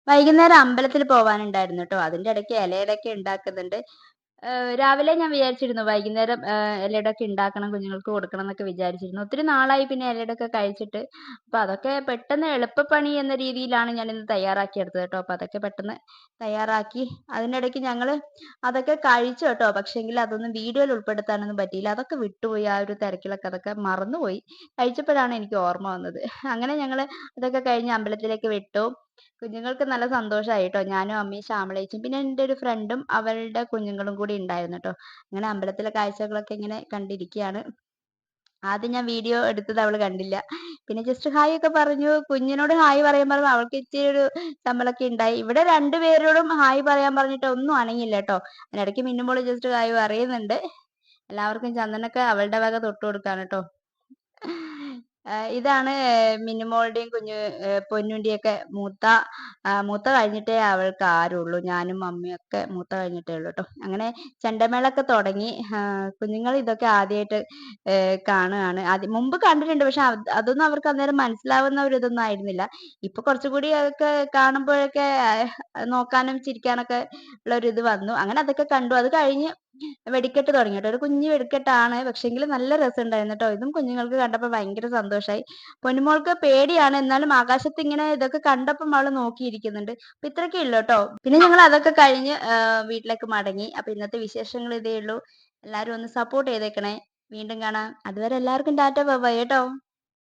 വൈകുന്നേരം അമ്പലത്തിൽ പോവാനുണ്ടായിരുന്നു ട്ടോ. അതിന്റെ ഇടയ്ക്ക് ഇലയടയൊക്കെ ഉണ്ടാക്കുന്നുണ്ട്. രാവിലെ ഞാൻ വിചാരിച്ചിരുന്നു വൈകുന്നേരം ഇലയടയൊക്കെ ഉണ്ടാക്കണം, കുഞ്ഞുങ്ങൾക്ക് കൊടുക്കണം എന്നൊക്കെ വിചാരിച്ചിരുന്നു. ഒത്തിരി നാളായി പിന്നെ ഇലയടയൊക്കെ കഴിച്ചിട്ട്. അപ്പൊ അതൊക്കെ പെട്ടെന്ന് എളുപ്പപ്പണി എന്ന രീതിയിലാണ് ഞാനിന്ന് തയ്യാറാക്കിയെടുത്തത് ട്ടോ. അപ്പൊ അതൊക്കെ പെട്ടെന്ന് തയ്യാറാക്കി. അതിനിടയ്ക്ക് ഞങ്ങള് അതൊക്കെ കഴിച്ചു കേട്ടോ. പക്ഷേങ്കിൽ അതൊന്നും വീഡിയോയിൽ ഉൾപ്പെടുത്താനൊന്നും പറ്റിയില്ല. അതൊക്കെ വിട്ടുപോയി. ആ ഒരു തിരക്കിലൊക്കെ അതൊക്കെ മറന്നുപോയി. കഴിച്ചപ്പോഴാണ് എനിക്ക് ഓർമ്മ വന്നത്. അങ്ങനെ ഞങ്ങള് അതൊക്കെ കഴിഞ്ഞ് അമ്പലത്തിലേക്ക് വിട്ടു. കുഞ്ഞുങ്ങൾക്ക് നല്ല സന്തോഷമായി ട്ടോ. ഞാനും അമ്മയും ശ്യാമളേച്ചിയും പിന്നെ എൻ്റെ ഒരു ഫ്രണ്ടും അവളുടെ കുഞ്ഞുങ്ങളും കൂടി ഉണ്ടായിരുന്നു ട്ടോ. അങ്ങനെ അമ്പലത്തിലെ കാഴ്ചകളൊക്കെ ഇങ്ങനെ കണ്ടിരിക്കുകയാണ്. ആദ്യം ഞാൻ വീഡിയോ എടുത്തത് അവള് കണ്ടില്ല. പിന്നെ ജസ്റ്റ് ഹായ് ഒക്കെ പറഞ്ഞു. കുഞ്ഞിനോട് ഹായ് പറയാൻ പറഞ്ഞപ്പോൾ അവൾക്ക് ഇച്ചിരി ഒരു ചമ്മലൊക്കെ ഉണ്ടായി. ഇവിടെ രണ്ടുപേരോടും ഹായ് പറയാൻ പറഞ്ഞിട്ട് ഒന്നും അനങ്ങില്ല ട്ടോ. അതിനിടയ്ക്ക് മിന്നുമോള് ജസ്റ്റ് ഹായ് പറയുന്നുണ്ട്. എല്ലാവർക്കും ചന്ദനൊക്കെ അവളുടെ വക തൊട്ട് കൊടുക്കാണ് ട്ടോ. ഇതാണ് മിന്നുമോളുടെയും പൊന്നൂന്റെയൊക്കെ മൂത്ത കഴിഞ്ഞിട്ടേ അവൾക്ക് ആരുള്ളൂ. ഞാനും മമ്മിയും ഒക്കെ മൂത്ത കഴിഞ്ഞിട്ടേ ഉള്ളൂ ട്ടോ. അങ്ങനെ ചെണ്ടമേളൊക്കെ തുടങ്ങി. കുഞ്ഞുങ്ങൾ ഇതൊക്കെ ആദ്യമായിട്ട് കാണുകയാണ്. മുമ്പ് കണ്ടിട്ടുണ്ട്. പക്ഷെ അതൊന്നും അവർക്ക് അന്നേരം മനസ്സിലാവുന്ന ഒരു ഇതൊന്നും ആയിരുന്നില്ല. ഇപ്പൊ കുറച്ചുകൂടി അതൊക്കെ കാണുമ്പോഴൊക്കെ നോക്കാനും ചിരിക്കാനൊക്കെ ഉള്ള ഒരു ഇത് വന്നു. അങ്ങനെ അതൊക്കെ കണ്ടു. അത് കഴിഞ്ഞ് വെടിക്കെട്ട് തുടങ്ങി ട്ടോ. ഒരു കുഞ്ഞു വെടിക്കെട്ടാണ്. പക്ഷെങ്കിൽ നല്ല രസമുണ്ടായിരുന്നു ട്ടോ. ഇതും കുഞ്ഞുങ്ങൾക്ക് കണ്ടപ്പോൾ ഭയങ്കര സന്തോഷായി. പൊന്നുമോൾക്ക് പേടിയാണ്. എന്നാലും ആകാശത്ത് ഇങ്ങനെ ഇതൊക്കെ കണ്ടപ്പം അവള് നോക്കിയിരിക്കുന്നുണ്ട്. അപ്പൊ ഇത്രയൊക്കെ ഉള്ളൂ ട്ടോ. പിന്നെ ഞങ്ങൾ അതൊക്കെ കഴിഞ്ഞ് വീട്ടിലേക്ക് മടങ്ങി. അപ്പൊ ഇന്നത്തെ വിശേഷങ്ങൾ ഇതേ ഉള്ളൂ. എല്ലാരും ഒന്ന് സപ്പോർട്ട് ചെയ്തേക്കണേ. വീണ്ടും കാണാം. അതുവരെ എല്ലാവർക്കും ടാറ്റ ബൈ ബൈ ട്ടോ.